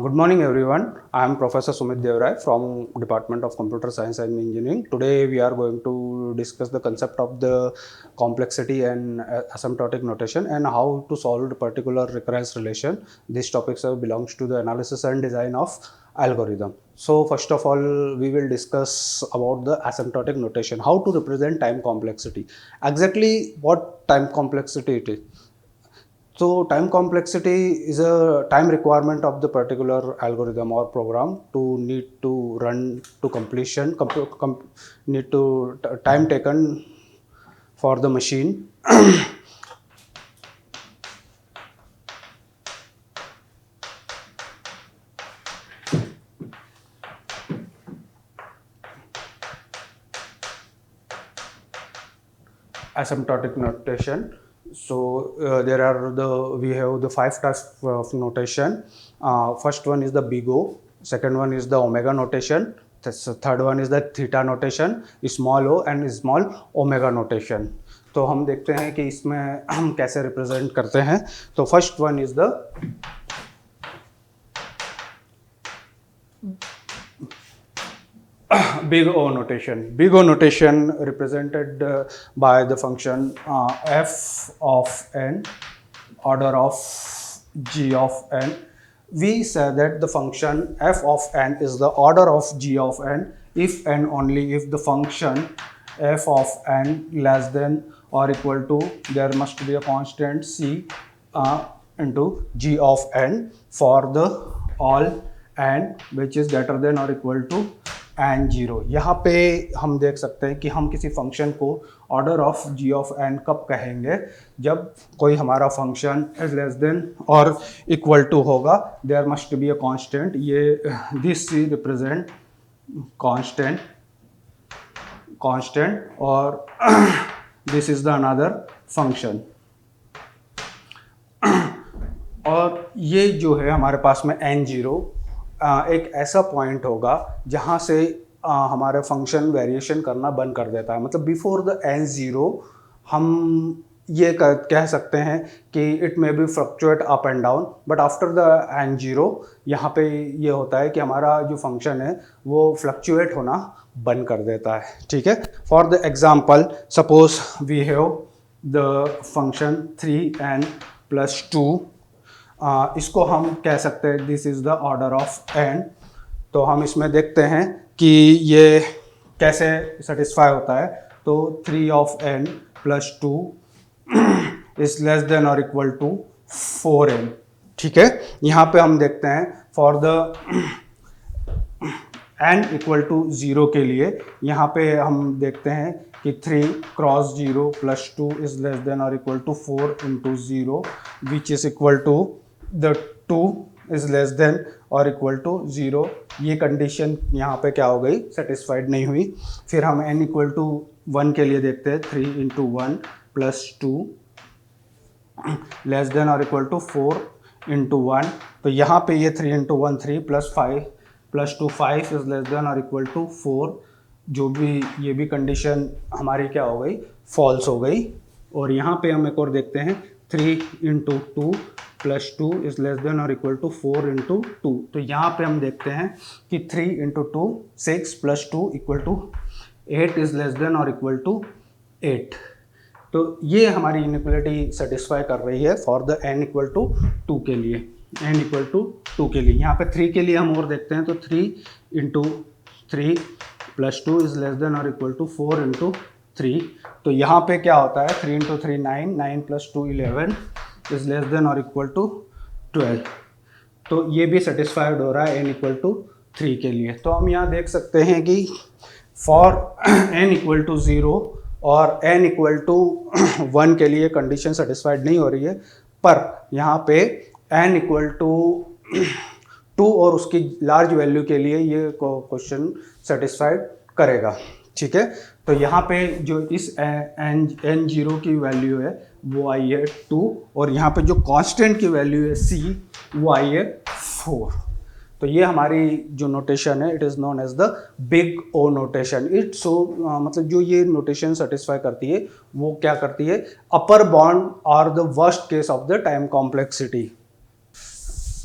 Good morning, everyone. I am Professor Sumit Devrai from Department of Computer Science and Engineering. Today, we are going to discuss the concept of the complexity and asymptotic notation and how to solve the particular recurrence relation. These topics belongs to the analysis and design of algorithm. So, first of all, we will discuss about the asymptotic notation, how to represent time complexity. Exactly what time complexity it is. So time complexity is a time requirement of the particular algorithm or program to need to run to completion, need to time taken for the machine. Asymptotic notation. So we have the 5 types of notation. First one is the big O, second one is the omega notation, the third one is the theta notation, small o and small omega notation. तो हम देखते हैं कि इसमें हम कैसे represent करते हैं. तो first one is the big O notation. Big O notation represented by the function f of n, order of g of n. We say that the function f of n is the order of g of n if and only if the function f of n less than or equal to, there must be a constant c into g of n for the all n which is greater than or equal to n zero. यहाँ पे हम देख सकते हैं कि हम किसी function को order of g of n कब कहेंगे, जब कोई हमारा फंक्शन इज लेस देन और इक्वल टू होगा. There must be a constant. ये दिस रिप्रेजेंट कांस्टेंट और this is the another function. और ये जो है हमारे पास में एन जीरो एक ऐसा पॉइंट होगा जहाँ से हमारे फंक्शन वेरिएशन करना बंद कर देता है. मतलब बिफोर द एन ज़ीरो हम ये कह सकते हैं कि it may be fluctuate up and down, but after the n zero यहाँ पे ये होता है कि हमारा जो फंक्शन है वो फ्लक्चुएट होना बंद कर देता है. ठीक है. For the example, suppose we have the function 3n + 2. इसको हम कह सकते हैं this is the order of n. तो हम इसमें देखते हैं कि ये कैसे सेटिस्फाई होता है. तो 3 of n + 2 is less than और इक्वल टू 4n. ठीक है. यहाँ पे हम देखते हैं for the n equal to 0 के लिए यहाँ पे हम देखते हैं कि 3 × 0 + 2 इज लेस देन और equal to 4 × 0 which is equal to the 2 is less than और इक्वल टू 0. ये कंडीशन यहाँ पे क्या हो गई, सेटिस्फाइड नहीं हुई. फिर हम n इक्वल टू 1 के लिए देखते हैं. 3 × 1 + 2 लेस देन और इक्वल टू 4 × 1. तो यहाँ पे ये 3 × 1 3 + 5 + 2 5 इज लेस देन और इक्वल टू 4. जो भी ये भी कंडीशन हमारी क्या हो गई, फॉल्स हो गई. और यहाँ पे हम एक और देखते हैं 3 × 2 + 2 इज लेस देन और इक्वल टू 4 × 2. तो यहाँ पे हम देखते हैं कि 3 × 2 6 + 2 = 8 इज लेस देन और इक्वल टू 8. तो ये हमारी इनइक्वालिटी सेटिस्फाई कर रही है फॉर द n = 2 के लिए. n = 2 के लिए यहाँ पे 3 के लिए हम और देखते हैं. तो 3 × 3 + 2 इज लेस देन और इक्वल टू 4 × 3. तो यहाँ पे क्या होता है, 3 × 3 9 9 + 2 11 इज लेस देन और इक्वल टू 12. तो ये भी सेटिस्फाइड हो रहा है n = 3 के लिए. तो हम यहाँ देख सकते हैं कि फॉर n = 0 और n = 1 के लिए कंडीशन सेटिस्फाइड नहीं हो रही है, पर यहाँ पे n = 2 और उसकी लार्ज वैल्यू के लिए ये क्वेश्चन सेटिस्फाइड करेगा. ठीक है. तो यहाँ पे जो इस n जीरो की वैल्यू है वो आई है 2 और यहाँ पे जो कांस्टेंट की वैल्यू है c वो आई है 4. तो ये हमारी जो नोटेशन है it is known as the big O notation. मतलब जो ये नोटेशन सेटिस्फाई करती है वो क्या करती है, अपर बाउंड और the worst case of the time complexity.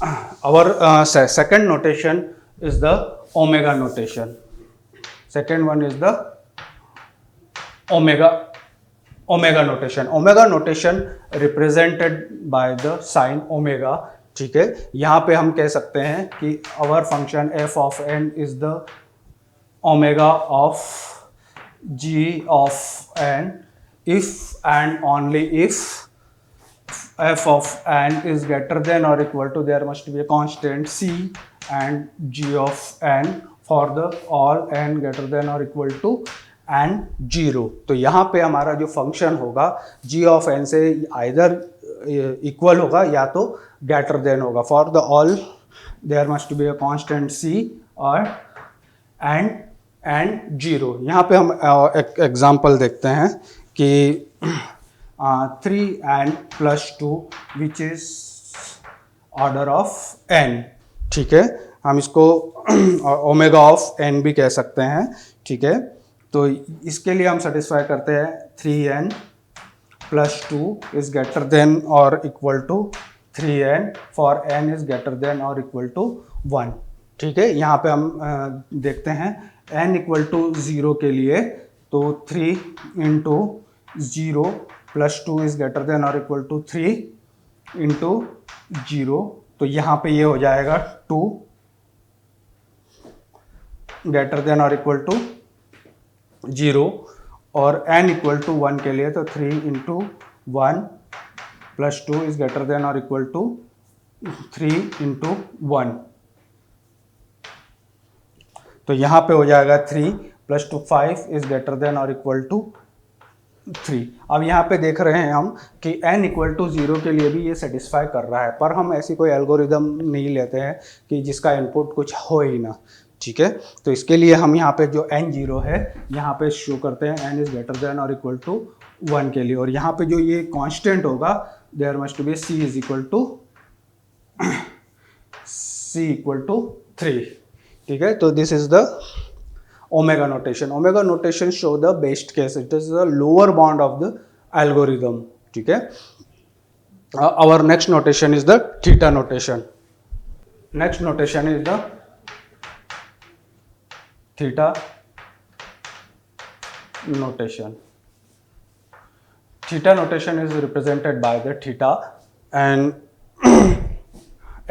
our second notation is the omega notation. Second one is the omega notation. Omega notation represented by the sign omega. ठीक है, यहाँ पे हम कह सकते हैं कि our function f of n is the omega of g of n if and only if f of n is greater than or equal to, there must be a constant c and g of n for the all n greater than or equal to n 0. तो यहाँ पे हमारा जो function होगा g of n से either equal होगा या तो ग्रेटर देन होगा. For the all there must be a constant c और एंड 0. यहाँ पे हम एक एग्जांपल देखते हैं कि 3n plus 2 which is order of n. ठीक है, हम इसको ओमेगा ऑफ n भी कह सकते हैं. ठीक है, तो इसके लिए हम सेटिस्फाई करते हैं 3n plus 2 is greater than or equal to 3n for n is greater than or equal to 1. ठीक है, यहाँ पे हम देखते हैं n इक्वल टू 0 के लिए तो 3 into 0 plus 2 is greater than और इक्वल टू 3 इंटू 0. तो यहाँ पे ये हो जाएगा 2 ग्रेटर देन और इक्वल टू 0 और n इक्वल टू 1 के लिए तो 3 into 1 plus 2 is greater than और इक्वल टू 3 इंटू 1. तो यहाँ पे हो जाएगा 3 प्लस 2 5 इज ग्रेटर देन और इक्वल टू 3. अब यहाँ पे देख रहे हैं हम कि n इक्वल टू 0 के लिए भी ये सेटिस्फाई कर रहा है, पर हम ऐसी कोई एल्गोरिदम नहीं लेते हैं कि जिसका इनपुट कुछ हो ही ना. ठीक है, तो इसके लिए हम यहाँ पे जो n0 है यहाँ पे शो करते हैं n इज ग्रेटर देन और इक्वल टू 1 के लिए, और यहाँ पे जो ये कांस्टेंट होगा there must be c is equal to 3. ठीक है, तो this is the omega notation. Omega notation show the best case, it is the lower bound of the algorithm. ठीक है, our next notation is the theta notation. Next notation is the theta notation. Theta notation is represented by the theta and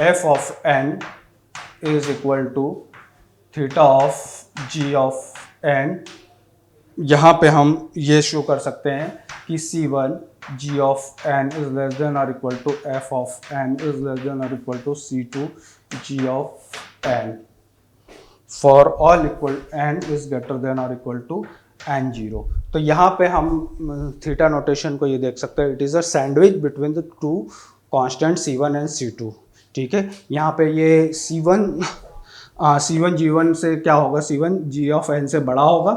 f of n is equal to theta of g of n. यहाँ पे हम ये show कर सकते हैं कि c1 g of n is less than or equal to f of n is less than or equal to c2 g of n. For all equal n is greater than or equal to n0. तो यहाँ पे हम theta notation को ये देख सकते हैं, it is a sandwich between the two constant c1 and c2. ठीक है, यहाँ पे ये c1 g1 से क्या होगा, c1 g ऑफ n से बड़ा होगा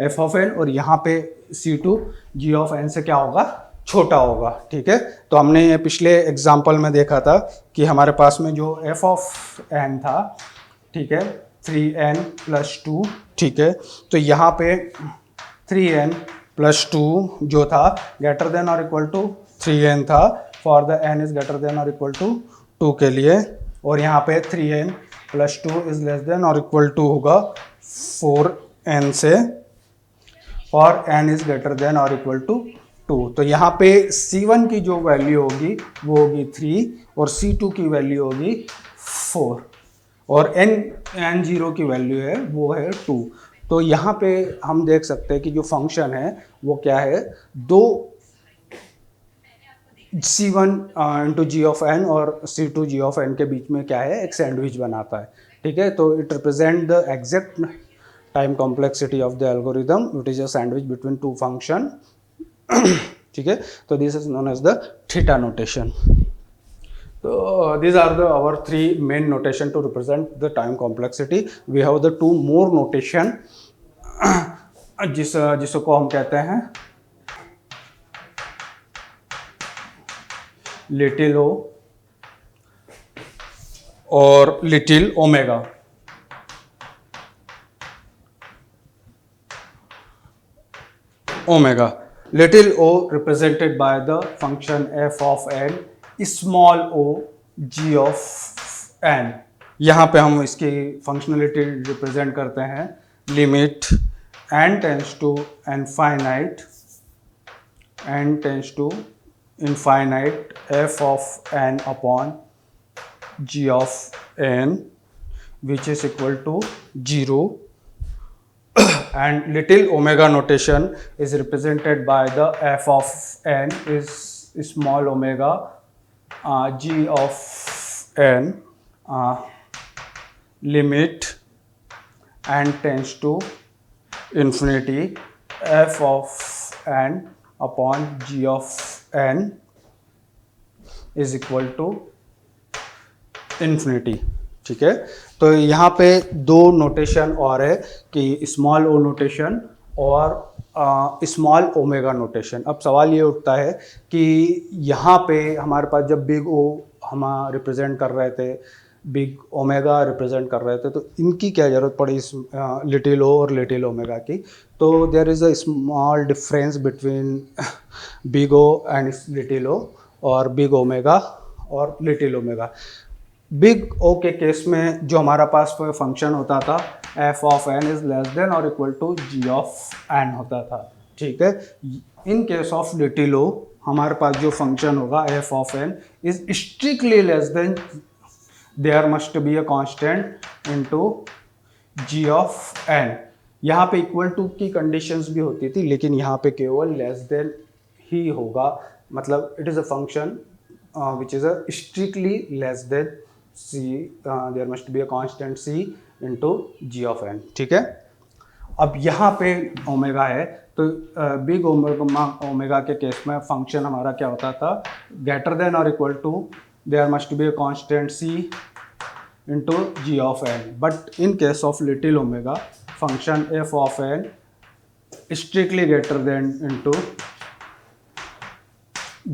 f ऑफ n, और यहाँ पे c2 g ऑफ n से क्या होगा, छोटा होगा. ठीक है, तो हमने ये पिछले एग्जाम्पल में देखा था कि हमारे पास में जो f ऑफ n था, ठीक है, 3n प्लस 2. ठीक है, तो यहाँ पे 3n प्लस 2 जो था ग्रेटर देन और इक्वल टू 3n था for the n is greater than और इक्वल टू 2 के लिए, और यहाँ पे 3n plus 2 is less than और इक्वल टू होगा 4n से for n is greater than और इक्वल टू 2. तो यहाँ पे c1 की जो वैल्यू होगी वो होगी 3 और c2 की वैल्यू होगी 4 और n0 की वैल्यू है वो है 2. तो यहाँ पे हम देख सकते हैं कि जो फंक्शन है वो क्या है, दो c1 into ji of n और c2 g ऑफ n के बीच में क्या है, एक सैंडविच बनाता है. ठीक है, तो it represent the exact time complexity of the algorithm, it is a sandwich between two function. ठीक है, तो this is known as the theta notation. So these are the our three main notation to represent the time complexity. We have the two more notation जिसको हम कहते हैं little o और little omega. Little o represented by the function f of n, small o g of n, यहाँ पे हम इसकी functionality represent करते हैं limit n tends to infinite, n tends to infinite f of n upon g of n which is equal to 0, and little omega notation is represented by the f of n is small omega g of n limit n tends to infinity f of n upon g of n is equal to infinity। ठीक है, तो यहाँ पे दो notation और है कि small O notation और स्मॉल ओमेगा नोटेशन। अब सवाल ये उठता है कि यहाँ पे हमारे पास जब बिग ओ हम रिप्रेजेंट कर रहे थे, बिग ओमेगा रिप्रेजेंट कर रहे थे, तो इनकी क्या ज़रूरत पड़ी इस लिटिल ओ और लिटिल ओमेगा की? तो there is a small difference between big O and little O और बिग ओमेगा और लिटिल ओमेगा। बिग ओ के केस में जो हमारा पास फंक्शन होता था F of N is less than और equal to G of N होता था। ठीक है, in case of little O हमारे पास जो फंक्शन होगा F of N is strictly less than, there must be a constant into g of n. यहाँ पे इक्वल टू की कंडीशंस भी होती थी, लेकिन यहाँ पे केवल लेस देन ही होगा, मतलब it is a function which is a strictly less then c, there must be a constant c into g of n। ठीक है, अब यहाँ पे ओमेगा है, तो बिग ओमेगा के केस में फंक्शन हमारा क्या होता था, ग्रेटर देन और equal to there must be a constant c into g of n। But in case of little omega function f of n strictly greater than into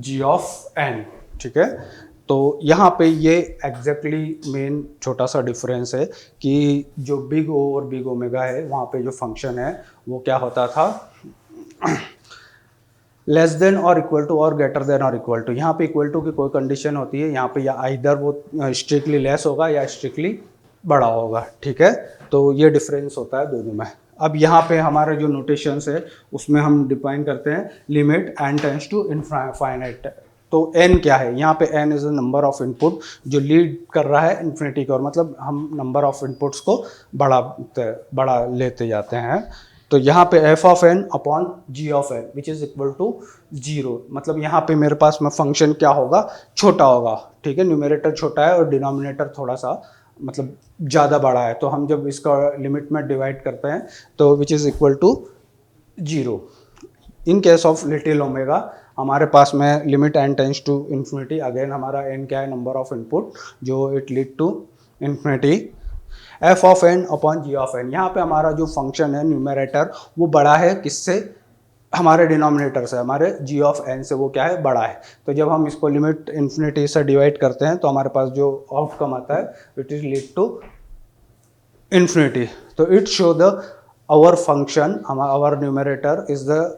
g of n। ठीक है, तो यहाँ पे ये exactly main छोटा सा difference है कि जो बिग ओ और बिग ओमेगा है वहाँ पे जो फंक्शन है वो क्या होता था, लेस देन और इक्वल टू और ग्रेटर देन और इक्वल टू। यहाँ पे इक्वल टू की कोई कंडीशन होती है, यहाँ पे या आइदर वो स्ट्रिक्टली लेस होगा या स्ट्रिक्टली बड़ा होगा। ठीक है, तो ये डिफरेंस होता है दोनों में। अब यहाँ पे हमारे जो नोटेशंस है उसमें हम डिफाइन करते हैं limit n tends to infinite. तो n क्या है, यहाँ पे n is a number of input जो लीड कर रहा है इन्फिनिटी की ओर, मतलब हम नंबर ऑफ इनपुट्स को बड़ा लेते जाते हैं। तो यहाँ पे f of n upon g of n which is equal to 0, मतलब यहाँ पे मेरे पास में फंक्शन क्या होगा, छोटा होगा। ठीक है, न्यूमरेटर छोटा है और डिनोमिनेटर थोड़ा सा मतलब ज़्यादा बड़ा है, तो हम जब इसका लिमिट में डिवाइड करते हैं तो which is equal to 0। In case of little omega हमारे पास में limit n tends to infinity, again हमारा एन क्या है, नंबर ऑफ इनपुट जो it lead to infinity, f of n upon g of n. यहाँ पे हमारा जो फंक्शन है न्यूमरेटर वो बड़ा है किससे, हमारे डिनोमिनेटर से, हमारे जी ऑफ एन से वो क्या है, बड़ा है। तो जब हम इसको लिमिट इन्फिनिटी से डिवाइड करते हैं तो हमारे पास जो आउटकम आता है it is lead to infinity. तो it show the our function, our numerator is the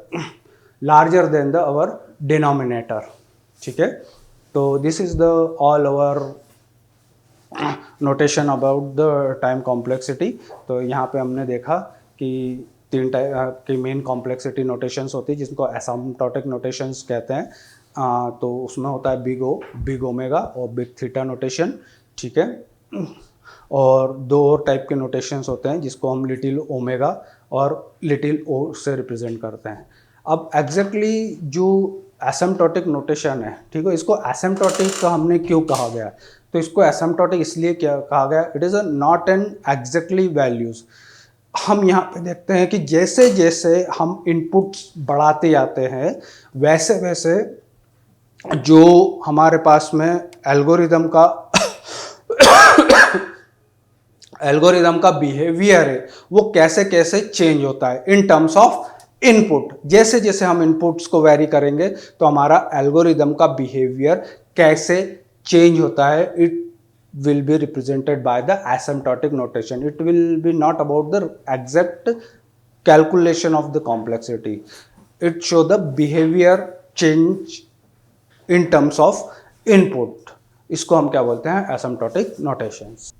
larger than the our denominator। ठीक है, तो this is the all our notation about the time complexity। तो यहाँ पे हमने देखा कि तीन टाइप की मेन कॉम्प्लेक्सिटी नोटेशंस होती है जिनको एसिम्प्टोटिक नोटेशंस कहते हैं। तो उसमें होता है बिग ओ, बिग ओमेगा और बिग थीटा नोटेशन। ठीक है, और दो और टाइप के नोटेशंस होते हैं जिसको हम लिटिल ओमेगा और लिटिल ओ से रिप्रेजेंट करते हैं। अब एग्जैक्टली जो एसिम्प्टोटिक नोटेशन है, ठीक है, इसको एसिम्प्टोटिक का हमने क्यों कहा गया, तो इसको एसिम्प्टोटिक इसलिए क्या कहा गया, it is a not an exactly values. हम यहाँ पे देखते हैं कि जैसे जैसे हम इनपुट्स बढ़ाते जाते हैं वैसे वैसे जो हमारे पास में एल्गोरिदम का बिहेवियर है वो कैसे कैसे चेंज होता है इन टर्म्स ऑफ इनपुट। जैसे जैसे हम इनपुट्स को वेरी करेंगे तो हमारा एल्गोरिदम का बिहेवियर कैसे चेंज होता है, it will be represented by the asymptotic notation। It will be not about the exact calculation of the complexity, it show the behavior change in terms of input। इसको हम क्या बोलते हैं, asymptotic notations.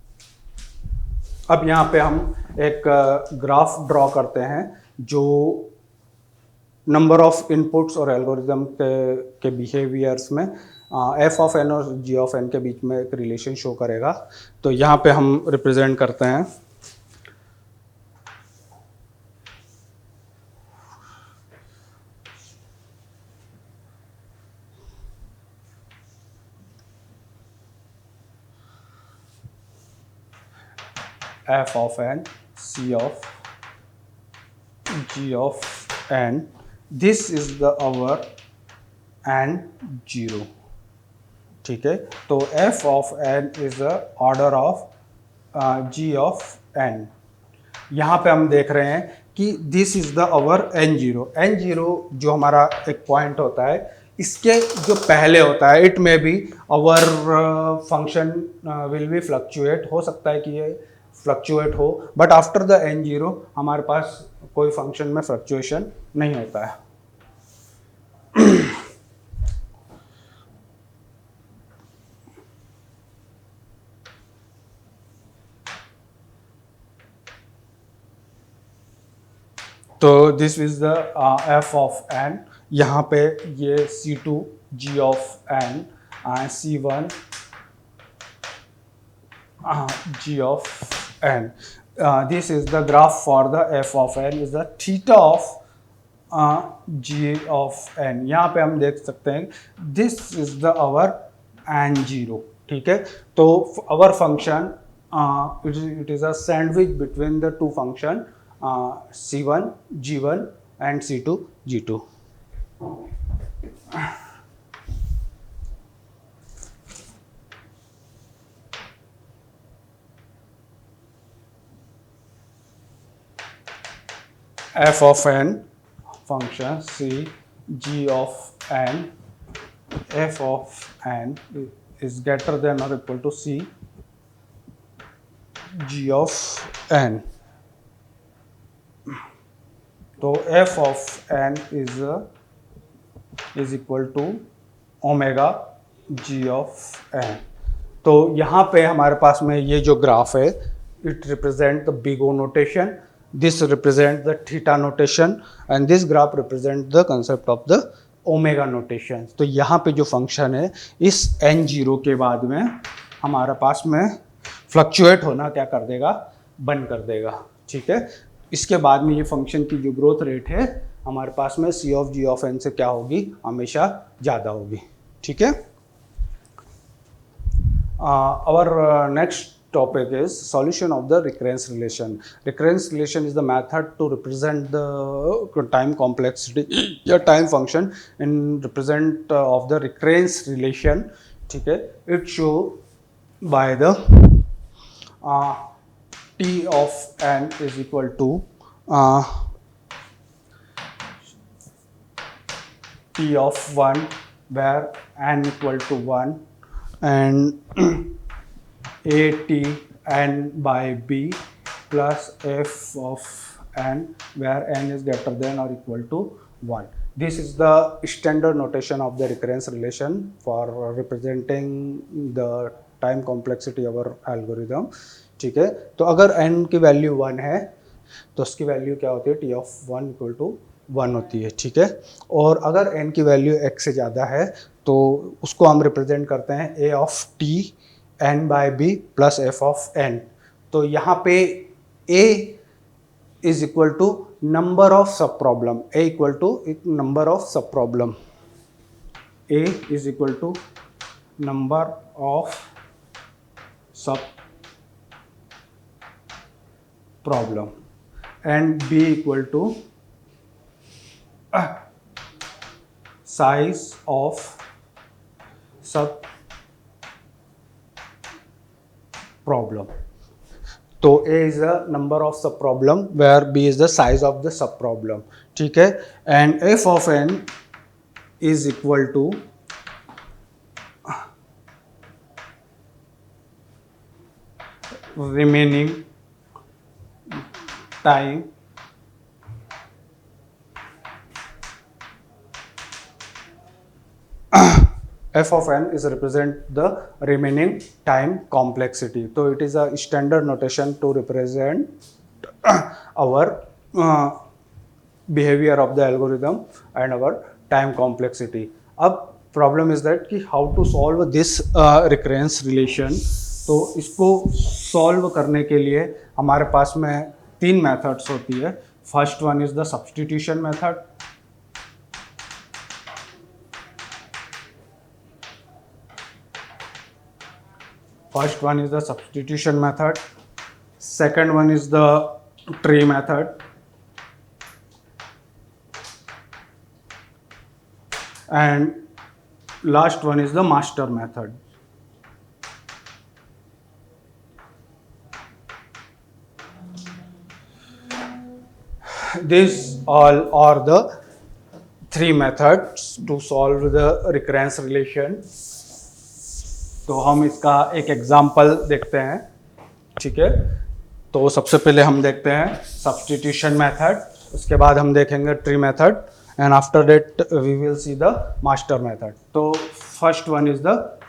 अब यहाँ पे हम एक ग्राफ ड्रॉ करते हैं जो नंबर ऑफ इनपुट्स और एल्गोरिदम के बिहेवियर्स में एफ ऑफ एन और जी ऑफ एन के बीच में एक रिलेशन शो करेगा। तो यहाँ पे हम रिप्रेजेंट करते हैं f of n, c of g of n. This is the our n 0. ठीक है, तो f of n is the order of g of n. यहाँ पे हम देख रहे हैं कि this is the our n0 जो हमारा एक पॉइंट होता है, इसके जो पहले होता है इट में भी अवर फंक्शन विल बी फ्लक्चुएट, हो सकता है कि ये फ्लक्चुएट हो, बट आफ्टर द n0 हमारे पास कोई फंक्शन में फ्लक्चुएशन नहीं होता है। तो this is the f of n, यहाँ पे ये c2 g of n, c1 g of n. This is the graph for the f of n is the theta of g of n. यहाँ पे हम देख सकते हैं this is the our n0, ठीक है। तो our function it is a sandwich between the two function c1 g1 and c2 g2. f of n function c g of n, f of n is greater than or equal to c g of n. तो f of n is equal to omega g of n. तो यहाँ पे हमारे पास में ये जो graph है it represent the big O notation, this represent the theta notation and this graph represent the concept of the omega notation. तो यहाँ पे जो फंक्शन है इस n0 के बाद में हमारे पास में फ्लक्चुएट होना क्या कर देगा, बंद कर देगा, ठीक है। इसके बाद में ये फंक्शन की जो ग्रोथ रेट है हमारे पास में c of g of n से क्या होगी, हमेशा ज़्यादा होगी, ठीक है। Our next topic is solution of the recurrence relation. Recurrence relation is the method to represent the time complexity या time function in represent of the recurrence relation, ठीक है। It show by the t of n is equal to t of 1 where n equal to 1 and at n by b plus f of n where n is greater than or equal to 1. This is the standard notation of the recurrence relation for representing the time complexity of our algorithm, ठीक है। तो अगर n की value 1 है तो उसकी value क्या होती है, t of 1 इक्वल टू 1 होती है, ठीक है। और अगर n की वैल्यू x से ज़्यादा है तो उसको हम रिप्रेजेंट करते हैं a of t n by B plus f of n। तो यहाँ पे a is equal to number of sub problem, a equal to number of sub problem, a is equal to number of sub problem and b equal to size of sub problem. तो a is the number of sub problem where b is the size of the sub problem, ठीक है। and f of n is equal to remaining time f of n is represent the remaining time complexity. So it is a standard notation to represent our behavior of the algorithm and our time complexity. अब problem is that कि how to solve this recurrence relation. तो इसको solve करने के लिए हमारे पास में 3 methods होती है. First one is the substitution method. First one is the substitution method. Second one is the tree method. And last one is the master method. These all are the 3 methods to solve the recurrence relation. तो हम इसका एक example देखते हैं, ठीक है. तो सबसे पहले हम देखते हैं सब्स्टिट्यूशन मेथड, उसके बाद हम देखेंगे tree method, and after that we will see the master method. तो फर्स्ट वन इज द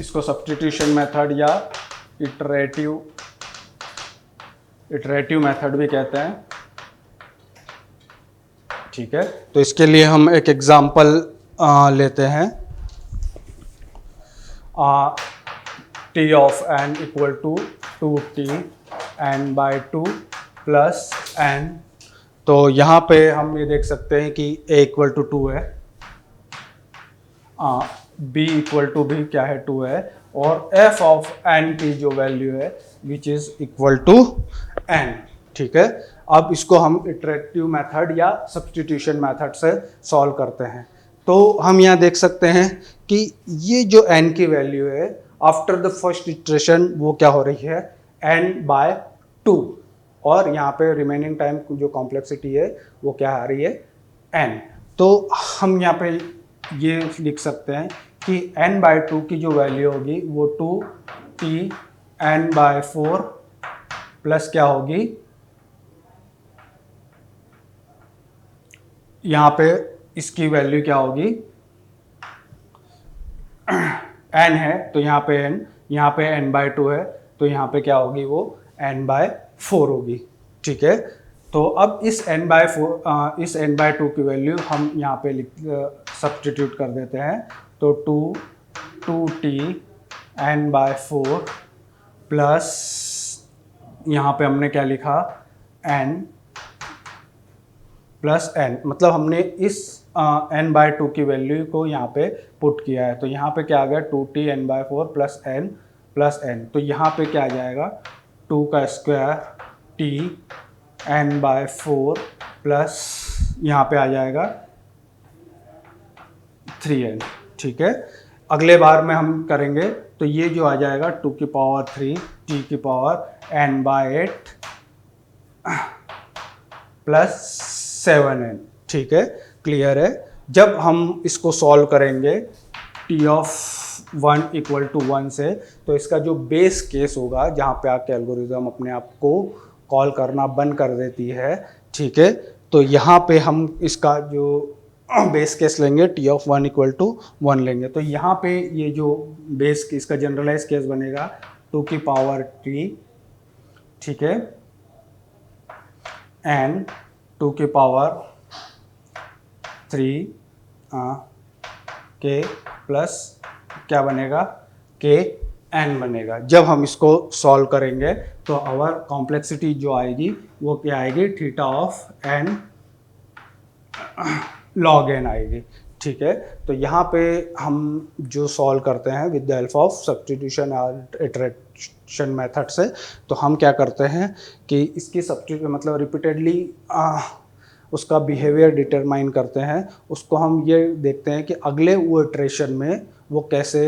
इसको सब्स्टिट्यूशन मेथड या इटरेटिव मेथड भी कहते हैं, ठीक है. तो इसके लिए हम एक एग्जांपल लेते हैं. t of n equal to 2t n by 2 plus n. तो यहाँ पे हम ये देख सकते हैं कि a इक्वल टू 2 है, b इक्वल टू भी क्या है 2 है, और f ऑफ n की जो वैल्यू है which is equal to n, ठीक है. अब इसको हम इटरेटिव मेथड या सब्स्टिट्यूशन मेथड से सॉल्व करते हैं. तो हम यहाँ देख सकते हैं कि ये जो n की वैल्यू है आफ्टर द फर्स्ट इटरेशन वो क्या हो रही है n बाय 2, और यहाँ पे रिमेनिंग टाइम जो कॉम्प्लेक्सिटी है वो क्या आ रही है n. तो हम यहाँ पे ये लिख सकते हैं कि n बाय 2 की जो वैल्यू होगी वो 2t n बाय 4 प्लस क्या होगी, यहाँ पे इसकी वैल्यू क्या होगी n है, तो यहाँ पे n, यहाँ पे n बाय 2 है, तो यहाँ पे क्या होगी वो n बाय 4 होगी, ठीक है. तो अब इस n बाय 4 इस n बाय 2 की वैल्यू हम यहाँ पे सब्स्टिट्यूट कर देते हैं. तो 2t n बाय 4 प्लस यहाँ पे हमने क्या लिखा n प्लस n, मतलब हमने इस n बाय 2 की वैल्यू को यहाँ पे पुट किया है. तो यहाँ पे क्या आ गया 2t n by 4 plus n. तो यहाँ पे क्या आ जाएगा 2 का square t n by 4 plus यहाँ पे आ जाएगा 3n, ठीक है. अगले बार में हम करेंगे तो ये जो आ जाएगा 2 की पावर 3 t की power n by 8 plus 7n, ठीक है. क्लियर है. जब हम इसको सॉल्व करेंगे t ऑफ 1 इक्वल टू 1 से, तो इसका जो बेस केस होगा जहाँ पे आके एल्गोरिदम अपने आप को कॉल करना बंद कर देती है, ठीक है. तो यहाँ पे हम इसका जो बेस केस लेंगे t ऑफ 1 इक्वल टू 1 लेंगे. तो यहाँ पे ये जो बेस इसका जनरलाइज केस बनेगा 2 की पावर t, ठीक है, n 2 की पावर 3 k प्लस क्या बनेगा k n बनेगा. जब हम इसको सॉल्व करेंगे तो आवर कॉम्प्लेक्सिटी जो आएगी वो क्या आएगी theta of n log n आएगी, ठीक है. तो यहाँ पे हम जो सॉल्व करते हैं with the help of substitution और इटरेशन मेथड से, तो हम क्या करते हैं कि इसकी सब्स्टिट्यूट मतलब रिपीटेडली उसका बिहेवियर डिटरमाइन करते हैं. उसको हम ये देखते हैं कि अगले वो इटरेशन में वो कैसे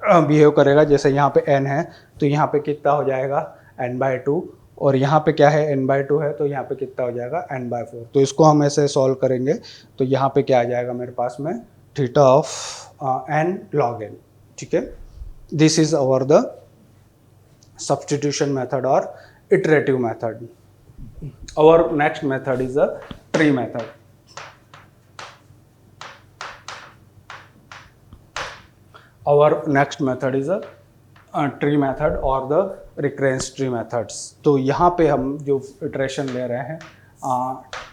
बिहेव करेगा. जैसे यहाँ पे n है तो यहाँ पे कितना हो जाएगा n बाय 2, और यहाँ पे क्या है n बाय 2 है तो यहाँ पे कितना हो जाएगा n बाय 4. तो इसको हम ऐसे सॉल्व करेंगे तो यहाँ पे क्या आ जाएगा मेरे पास में theta of n log n, ठीक है. This is our the substitution method और iterative method. Our next method is a tree method. Our next method is a tree method or the recurrence tree methods. तो यहाँ पे हम जो iteration ले रहे हैं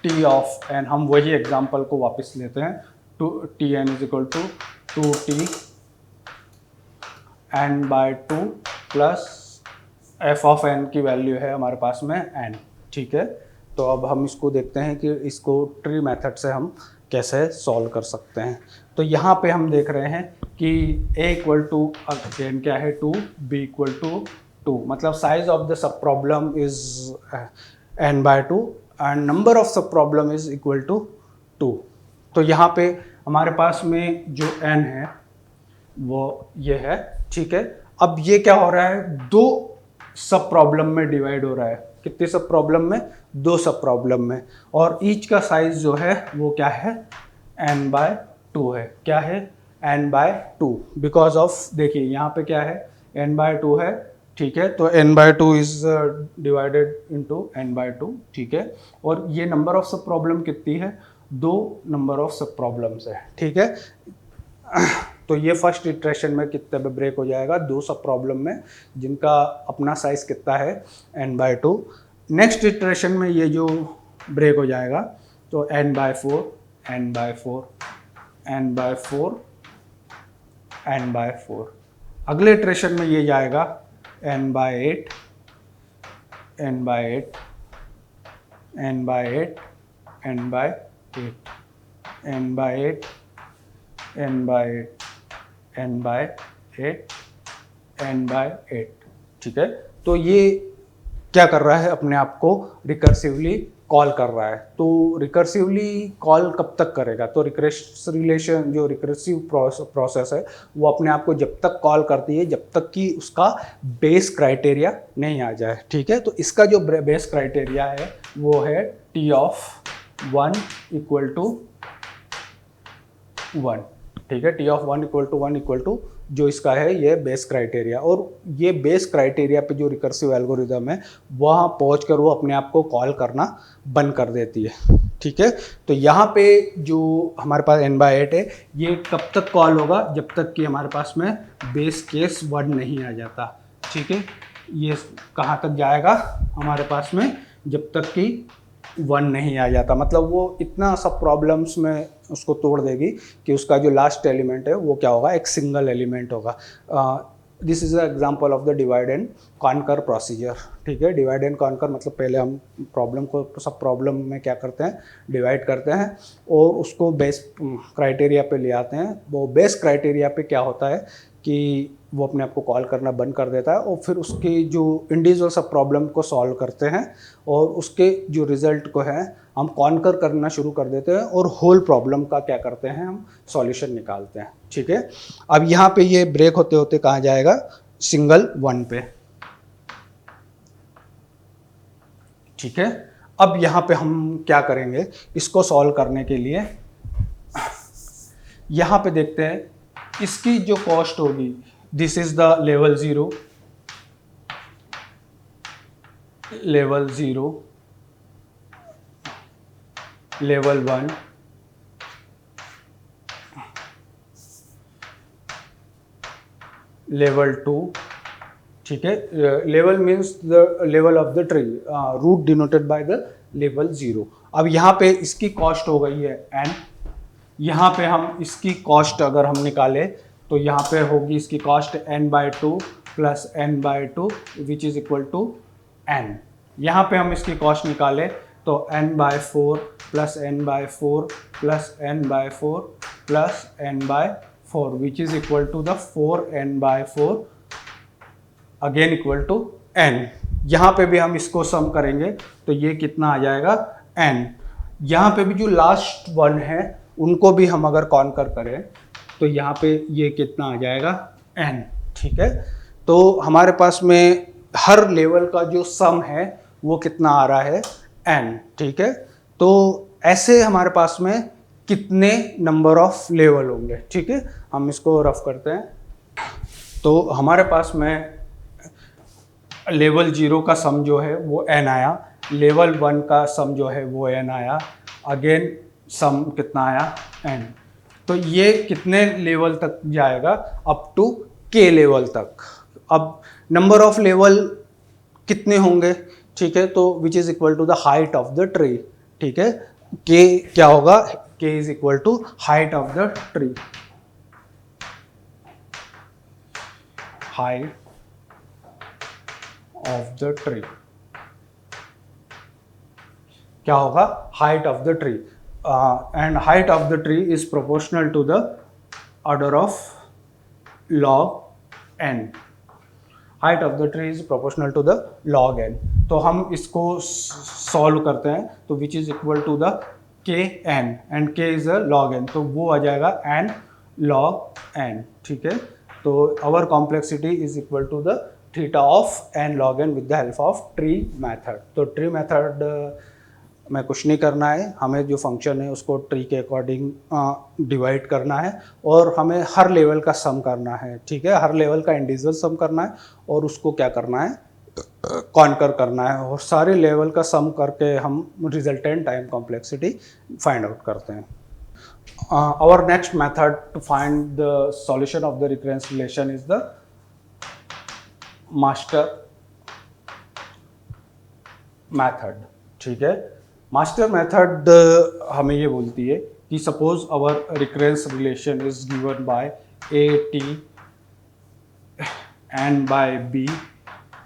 t of n, हम वही एग्जाम्पल को वापस लेते हैं, to tn is equal to 2t n by 2 plus f of n की वैल्यू है हमारे पास में n, ठीक है। तो अब हम इसको देखते हैं कि इसको ट्री मेथड से हम कैसे सॉल्व कर सकते हैं। तो यहाँ पे हम देख रहे हैं कि a इक्वल टू अगेन क्या है 2, b इक्वल टू 2, मतलब size of the sub problem is n by 2 and number of sub problem is equal to 2। तो यहाँ पे हमारे पास में जो n है वो ये है, ठीक है। अब ये क्या हो रहा है, दो सब प्रॉब्लम में डिवाइड हो रहा है। कितने सब प्रॉब्लम में, दो सब प्रॉब्लम में, और ईच का साइज जो है वो क्या है n by 2 है। क्या है n by 2, बिकॉज ऑफ देखिए यहाँ पे क्या है n by 2 है, ठीक है। तो n by 2 is divided into n by 2, ठीक है। और ये नंबर ऑफ सब प्रॉब्लम कितनी है, दो नंबर ऑफ सब प्रॉब्लम्स है, ठीक है। तो ये फर्स्ट इटरेशन में कितने पे ब्रेक हो जाएगा, दो सब प्रॉब्लम में जिनका अपना साइज कितना है n by 2। नेक्स्ट इटरेशन में ये जो ब्रेक हो जाएगा तो n by 4, n by 4, n by 4, n by 4। अगले इटरेशन में ये जाएगा n by 8, n by 8, n by 8, n by 8, n by 8, n by 8, n by 8, n by 8, ठीक है। तो ये क्या कर रहा है, अपने आप को रिकर्सिवली कॉल कर रहा है। तो रिकर्सिवली कॉल कब तक करेगा, तो रिलेशन जो रिकर्सिव प्रोसेस है वो अपने आप को जब तक कॉल करती है जब तक कि उसका बेस क्राइटेरिया नहीं आ जाए, ठीक है। तो इसका जो बेस क्राइटेरिया है वो है t ऑफ 1 इक्वल टू 1, ठीक है। t of 1 equal to 1 equal to जो इसका है ये बेस क्राइटेरिया, और ये बेस क्राइटेरिया पे जो रिकर्सिव एल्गोरिदम है वहाँ पहुँच कर वो अपने आप को कॉल करना बंद कर देती है, ठीक है। तो यहाँ पे जो हमारे पास n by 8 है ये कब तक कॉल होगा, जब तक कि हमारे पास में बेस केस 1 नहीं आ जाता, ठीक है। ये कहाँ तक जाएगा हमारे पास में, जब तक कि 1 नहीं आ जाता, मतलब वो इतना सब प्रॉब्लम्स में उसको तोड़ देगी कि उसका जो लास्ट एलिमेंट है वो क्या होगा, एक सिंगल एलिमेंट होगा। This is a example of the divide and conquer procedure, ठीक है। डिवाइड एंड कॉन्कर मतलब पहले हम प्रॉब्लम को सब प्रॉब्लम में क्या करते हैं, डिवाइड करते हैं और उसको बेस क्राइटेरिया पे ले आते हैं। वो बेस क्राइटेरिया पे क्या होता है कि वो अपने आप को कॉल करना बंद कर देता है और फिर उसकी जो इंडिविजुअल सब प्रॉब्लम को सॉल्व करते हैं और उसके जो रिज़ल्ट को है हम कॉन्कर करना शुरू कर देते हैं और होल प्रॉब्लम का क्या करते हैं, हम सॉल्यूशन निकालते हैं, ठीक है। अब यहाँ पे ये ब्रेक होते होते कहाँ जाएगा, सिंगल 1 पे, ठीक है। अब यहाँ पे हम क्या करेंगे, इसको सॉल्व करने के लिए यहाँ पे देखते हैं इसकी जो कॉस्ट होगी, this is the level 0, level 0, level 1, level 2, ठीक है। Level means the level of the tree, root denoted by the level 0। अब यहाँ पे इसकी कॉस्ट हो गई है n, यहाँ पे हम इसकी कॉस्ट अगर हम निकालें तो यहाँ पे होगी इसकी cost n by 2 plus n by 2 which is equal to n। यहाँ पे हम इसकी कॉस्ट निकालें तो n by 4 plus n by 4 plus n by 4 plus n by 4 which is equal to the 4n by 4 again equal to n। यहाँ पे भी हम इसको सम करेंगे तो ये कितना आ जाएगा n। यहाँ पे भी जो लास्ट वन है उनको भी हम अगर कॉन्कर करें तो यहाँ पे ये कितना आ जाएगा n, ठीक है। तो हमारे पास में हर लेवल का जो सम है वो कितना आ रहा है n, ठीक है। तो ऐसे हमारे पास में कितने नंबर ऑफ लेवल होंगे, ठीक है। हम इसको रफ करते हैं। तो हमारे पास में लेवल 0 का सम जो है वो n आया, लेवल 1 का सम जो है वो n आया, अगेन सम कितना आया n। तो ये कितने लेवल तक जाएगा? अप टू k लेवल तक। अब नंबर ऑफ लेवल कितने होंगे? ठीक है, तो which is equal to the height of the tree. ठीक है, k क्या होगा? k is equal to height of the tree, height of the tree क्या होगा? Height of the tree, and height of the tree is proportional to the order of log n। Height of the tree is proportional to the log n। तो हम इसको solve करते हैं, तो which is equal to the k n, and k is a log n, तो वो आ जाएगा n log n। ठीक है, तो our complexity is equal to the theta of n log n with the help of tree method. तो tree method में कुछ नहीं करना है, हमें जो फंक्शन है उसको ट्री के अकॉर्डिंग डिवाइड करना है, और हमें हर लेवल का सम करना है। ठीक है, हर लेवल का इंडिविजुअल सम करना है और उसको क्या करना है? कॉन्कर करना है, और सारे लेवल का सम करके हम resultant time complexity find out करते हैं। Our next method to find the solution of the recurrence relation is the master method। ठीक है, मास्टर मेथड हमें ये बोलती है कि suppose our recurrence relation is given by a T n by b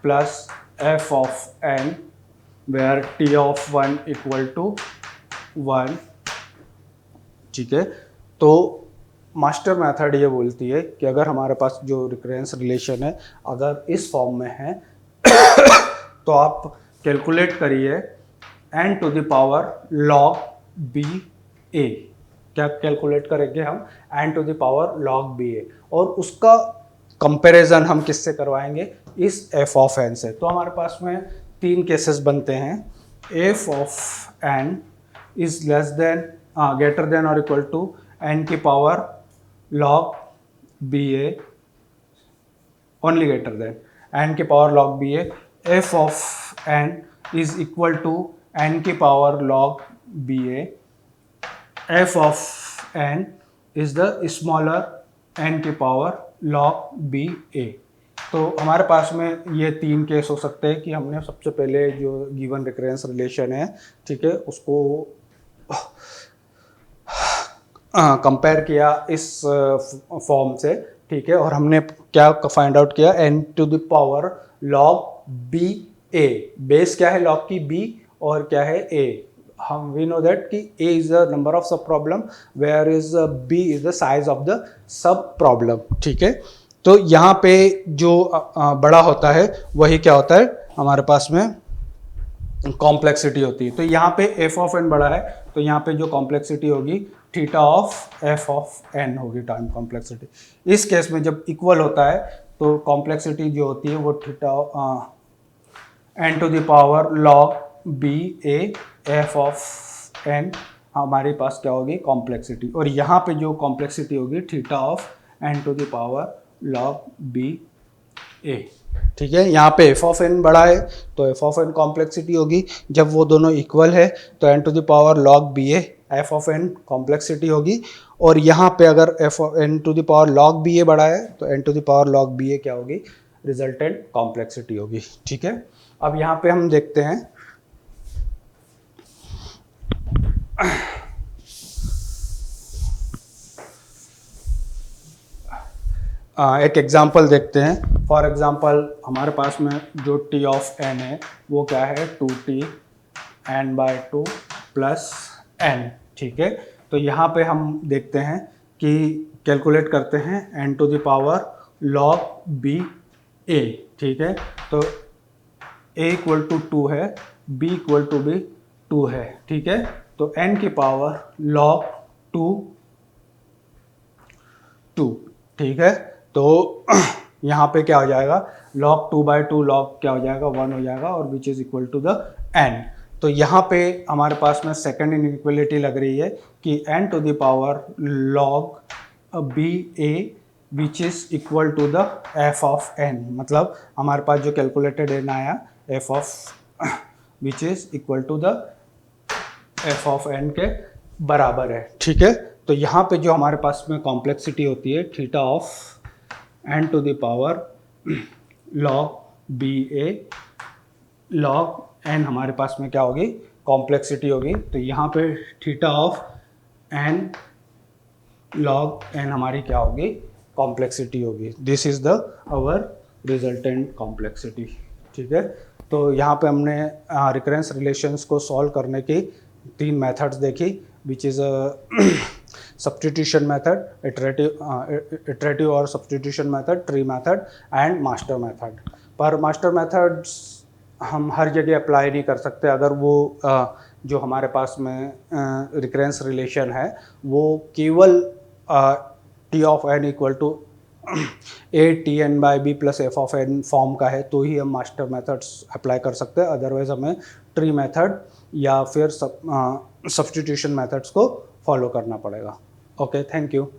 plus F of n where t of 1 equal to 1। ठीक है, तो मास्टर मेथड ये बोलती है कि अगर हमारे पास जो रिकरेंस रिलेशन है अगर इस फॉर्म में है तो आप कैलकुलेट करिए n to the power log b a। क्या कैलकुलेट करेंगे हम? n to the power log b a, और उसका कंपैरिजन हम किससे करवाएंगे? इस f ऑफ n से। तो हमारे पास में 3 केसेस बनते हैं। f of n is less than greater than और इक्वल टू n की power log b a, only greater than n की power log b a। f of n is equal to n की power log b a। f of n is the smaller n की power log b a। तो हमारे पास में ये 3 case हो सकते हैं कि हमने सबसे पहले जो गिवन रिकरेंस रिलेशन है, ठीक है, उसको कंपेयर किया इस फॉर्म से। ठीक है, और हमने क्या फाइंड आउट किया? n to the power log b a। Base क्या है log की? b, और क्या है? a। हम वी नो दैट कि a is the number of sub problem where is b is the size of the sub problem. ठीक है, तो यहाँ पे जो बड़ा होता है वही क्या होता है? हमारे पास में कॉम्प्लेक्सिटी होती है। तो यहाँ पे f ऑफ n बड़ा है, तो यहाँ पे जो कॉम्प्लेक्सिटी होगी theta of f of n होगी, टाइम कॉम्प्लेक्सिटी। इस केस में जब इक्वल होता है तो कॉम्प्लेक्सिटी जो होती है वो theta n to the power log b a f of n हमारे पास क्या होगी? कॉम्प्लेक्सिटी। और यहाँ पे जो कॉम्प्लेक्सिटी होगी theta of n to the power log b a। ठीक है, यहाँ पे f ऑफ n बड़ा है तो f ऑफ n कॉम्प्लेक्सिटी होगी। जब वो दोनों इक्वल है तो n to the power log b a f of n complexity होगी। और यहाँ पे अगर f of n to the power log b a बड़ा है तो n to the power log b a क्या होगी? रिजल्टेंट कॉम्प्लेक्सिटी होगी। ठीक है, अब यहाँ पे हम देखते हैं एक एग्जांपल देखते हैं। फॉर एग्जांपल हमारे पास में जो t ऑफ n है वो क्या है? 2t n/2 plus n। ठीक है, तो यहाँ पे हम देखते हैं कि कैलकुलेट करते हैं n to the power log b a। ठीक है, तो a इक्वल टू 2 है, b इक्वल टू भी 2 है। ठीक है, तो n की पावर log 2। ठीक है, तो यहाँ पे क्या हो जाएगा? log 2/2 log क्या हो जाएगा? 1 हो जाएगा, और which is equal to the n। तो यहाँ पे हमारे पास में सेकेंड इनइक्वलिटी लग रही है कि n to the power log b a which is equal to the F of N, मतलब हमारे पास जो कैलकुलेटेड एन आया F of which is equal to the F of N के बराबर है। ठीक है, तो यहाँ पे जो हमारे पास में कॉम्प्लेक्सिटी होती है theta of N to the power log B A log N, हमारे पास में क्या होगी, कॉम्प्लेक्सिटी होगी। तो यहाँ पे theta of N log N हमारी क्या होगी, कॉम्प्लेक्सिटी होगी। This is the our resultant complexity. ठीक है, तो यहाँ पे हमने रिकरेंस रिलेशंस को सॉल्व करने की 3 मेथड्स देखी, which is substitution method, iterative और substitution method, tree method and master method. पर मास्टर मेथड्स हम हर जगह अप्लाई नहीं कर सकते। अगर वो जो हमारे पास में रिकरेंस रिलेशन है वो केवल T of N equal to A T N by B plus F of N form का है तो ही हम मास्टर मेथड्स अप्लाई कर सकते हैं। अदरवाइज हमें ट्री मेथड या फिर सब्स्टिट्यूशन मेथड्स को फॉलो करना पड़ेगा। Okay, thank you.